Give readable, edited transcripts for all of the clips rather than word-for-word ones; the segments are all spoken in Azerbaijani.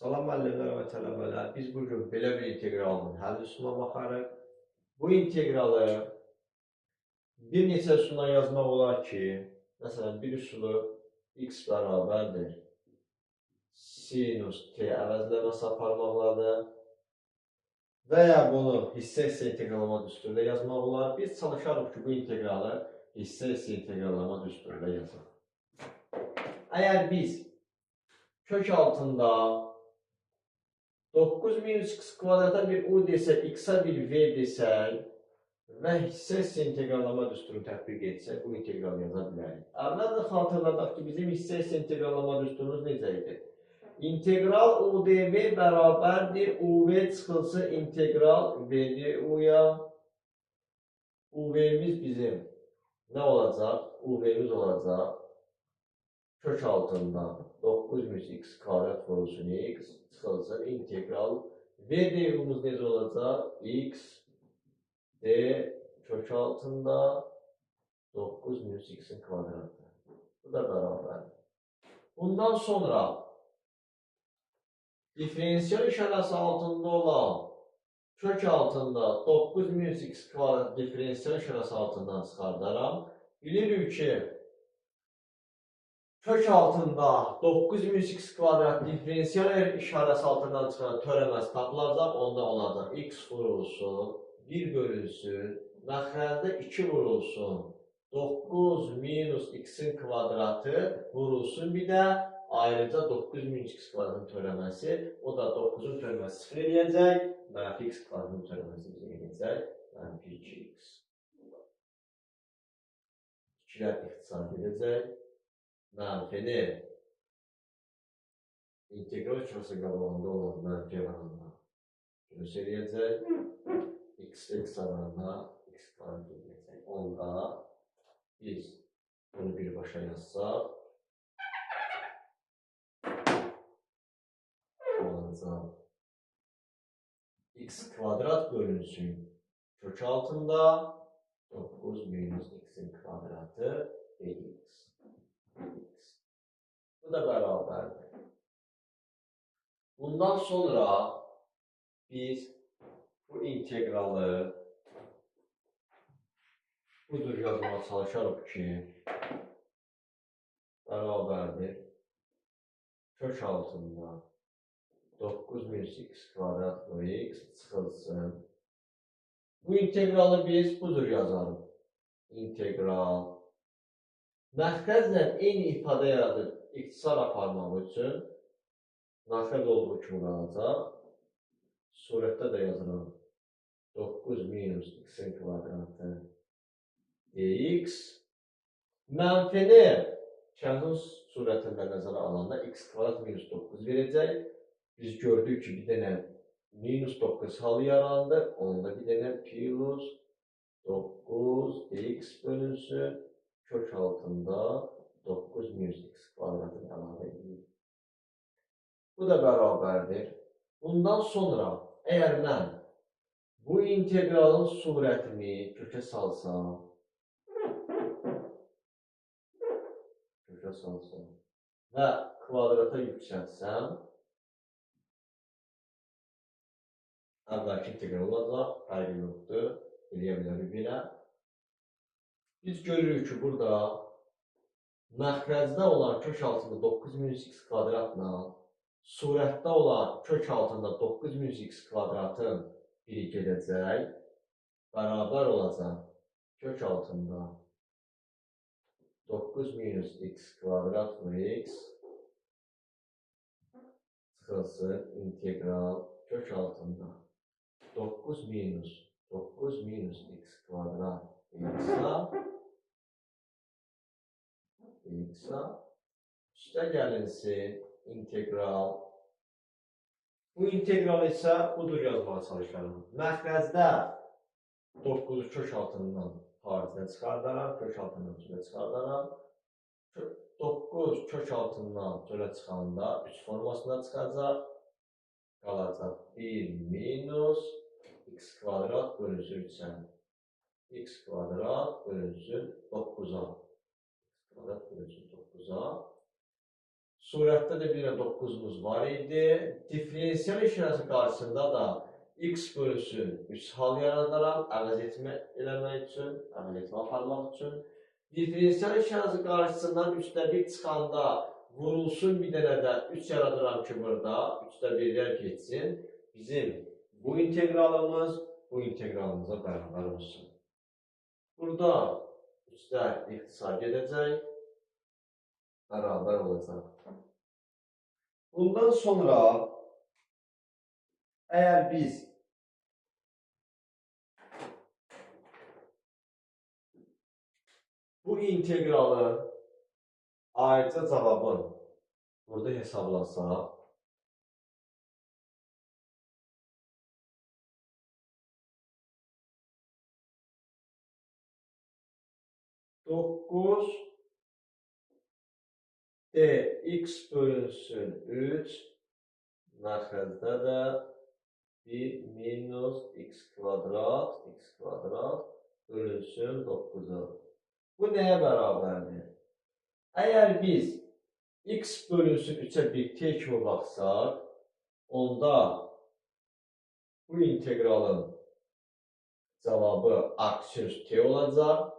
Salam müəllimlər və tələbələr. Biz bugün belə bir integralın həll üsuluna baxarıq. Bu integralı bir neçə üsulla yazmaq olar ki, məsələn, bir üsulu x bərabərdir sinus t əvəzləməsi aparmaqladır və ya bunu hissə-hissə integrallama düsturu ilə yazmaq olar. Biz çalışarıq ki, bu integralı hissə-hissə integrallama düsturu ilə yazaq. Əgər biz kök altında 9 minus x kvadrata bir u desək, x-a bir v desək və hissə-hissə integrallama düsturunu tətbiq etsək, bu integralı yaza bilərik. Əvvəldə xatırladaq ki, bizim hissə-hissə integrallama düsturumuz necə idi? İntegral udv bərabərdir uv çıxılsın integral vdu-ya. Uv-miz bizim nə olacaq? Uv-miz olacaq kök altında 9 minus x kvadrat vurulsun x çıxılsın integral vdu-muz necə olacaq? X d kök altında 9 minus x-in kvadratı. Bu da bərabərdir. Bundan sonra diferensial işarəsi altında olan kök altında 9 minus x kvadrat diferensial işarəsi altından çıxardaram. Bilirik ki, kök altında 9 minus x kvadrat diferensial işarəsi altından çıxan törəməsi tapılacaq. Onda olacaq x vurulsun, 1 bölünsün, məxrəcdə 2 vurulsun, 9 minus x-in kvadratı vurulsun. Bir də ayrıca 9 minus x kvadratın törəməsi, o da 9-un törəməsi 0 eləyəcək. Mənfi x kvadratın törəməsi bizə eləyəcək. Mənfi 2x. 2-lər ixtisar edəcək. Mənfini integral işarəsi qabağında olan mənfi oranına göz eləyəcək. X oranına x kvadrat eləyəcək. Onda biz bunu birbaşa yazsaq, olacaq x kvadrat bölünsün kök altında 9 minus x-in kvadratı dx. Bu da bərabərdir. Bundan sonra biz bu integralı budur yazmağa çalışarıq ki, bərabərdir kök altında 9 minus x kvadrat bölü x çıxılsın. Bu integralı biz budur yazarıq. İntegral məxrəclə eyni ifadə yaradıb ixtisar aparmaq üçün məxrəc olduğu kimi qalacaq. Surətdə də yazıram. 9 minus x-in kvadratı dx. Mənfini kəndin surətində nəzərə alanda x kvadrat minus 9 verəcək. Biz gördük ki, bir dənə minus 9 halı yarandı. Onda bir dənə plus 9 dx bölünsün. Kök altında 9 minus x kvadratını əlavə edilir. Bu da bərabərdir. Bundan sonra əgər mən bu integralın surətini kökə salsam və kvadrata yüksəltsəm, əvvəlki integral olacaq, fərqi yoxdur, eləyə bilərik belə. Biz görürük ki, burada məxrəcdə olan kök altında 9 minus x kvadratla surətdə olan kök altında 9 minus x kvadratın biri gedəcək, bərabər olacaq kök altında 9 minus x kvadrat bölü x çıxılsın integral kök altında 9 minus x kvadrat x-a üstə gəlinsin integral. Bu integral isə budur yazmağa çalışarım. Məxrəcdə 9-u kök altından xaricinə çıxardaram, kök altından çölə çıxardaram. 9 kök altından çölə çıxanda 3 formasında çıxacaq. Qalacaq 1 minus x kvadrat bölünsün 3-ə. X kvadrat bölünsün 9-a. Kvadrat bölünsün 9-a. Surətdə də bir 9-umuz var idi. Diferensial işarəsi qarşısında da x bölünsün 3 hal yaradaram, əvəz eləmək üçün, əvəz etmə aparmaq üçün. Diferensial işarəsi qarşısından 3də 1 çıxanda vurulsun bir dənə də 3 yaradıram ki, burada 3də 1-lər geçsin. Bizim bu integralımız bu integralımıza bərabər olsun. Burada 3-lər ixtisar gedəcək, bərabər olacaq. Bundan sonra əgər biz bu integralı ayrıca cavabın burada hesablasaq, 9 dx bölünsün 3 məxrəcdə də 1 minus x kvadrat bölünsün 9'a. Bu nəyə bərabərdir? Əgər biz x bölünsün 3'ə bir t kimi baxsaq, onda bu integralın cavabı aksinüs t olacaq.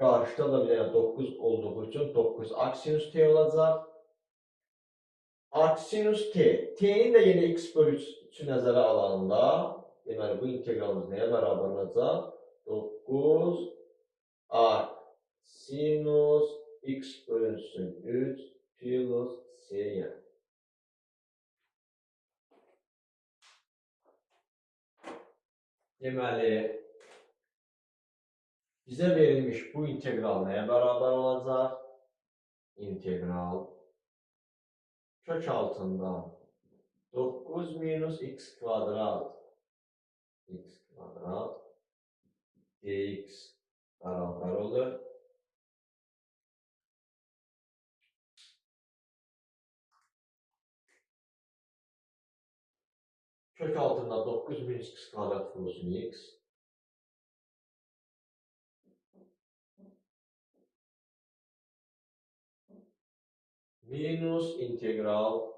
Qarşıda da bir dənə 9 olduğu üçün 9 aksinüs t olacaq. Aksinüs t. T'nin də yeni x bölü 3'ü nəzərə alanda, deməli bu integralımız nəyə bərabər olacaq? 9 sinus x bölünsün 3 plus c'ye. Deməli, bizə verilmiş bu integral nəyə bərabər olacaq? İntegral kök altında 9 minus x kvadrat dx bərabər olur. Kök altında 9 minus x kvadrat vurulsun x. Minus integral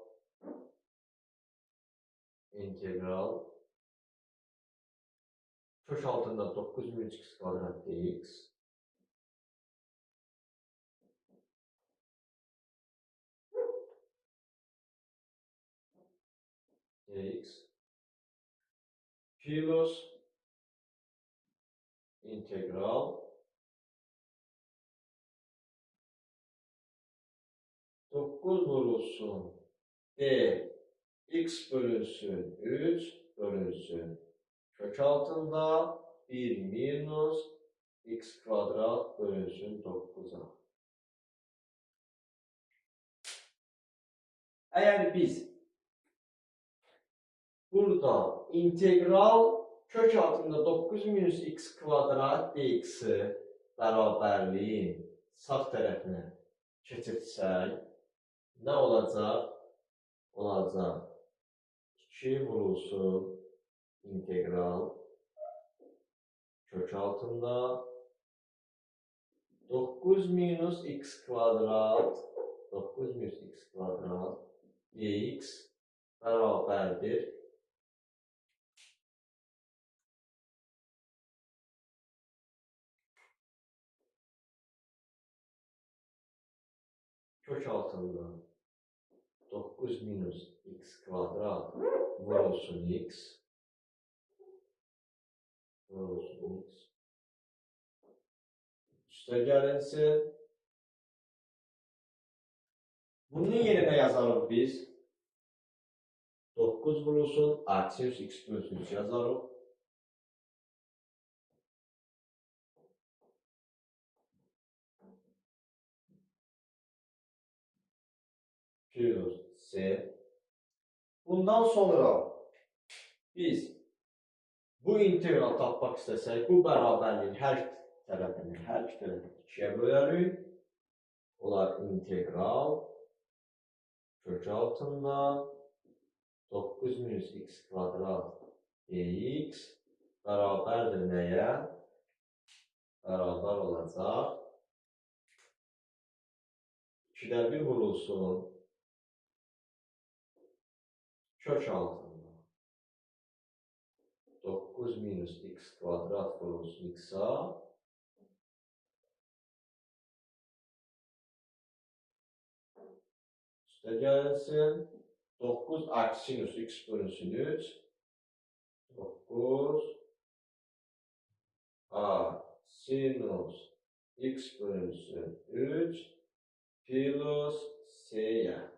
kök altında 9 minus x kvadrat dx plus integral 9 vurulsun x bölünsün 3 bölünsün kök altında 1 minus x kvadrat bölünsün 9'a. Eğer biz burada integral kök altında 9 minus x kvadrat dx'i bərabərliyin sağ tərəfinə keçirsək, nə olacaq? Olacaq 2 vurulsun integral kök altında 9 minus x kvadrat dx bərabərdir kök altında 9 minus x kvadrat vurulsun x üstə gəlinsin. Bunun yerine yazarıq biz 9 vurulsun aksinüs x bölünsün 3 yazarıq. Plus c. Bundan sonra biz bu integral tapmaq istəsək, bu bərabərliyin hər iki tərəfini 2'ye bölərik. Olar integral kök altında 9 minus x kvadrat dx bərabərdir nəyə? Bərabər olacaq 2'də 1 vurulsun. Kök altında 9 minus x kvadrat vurulsun x'a. Üstə gəlsin. 9 aksinus x bölünsün 3. 9 a sinus x bölünsün 3 plus s'yə.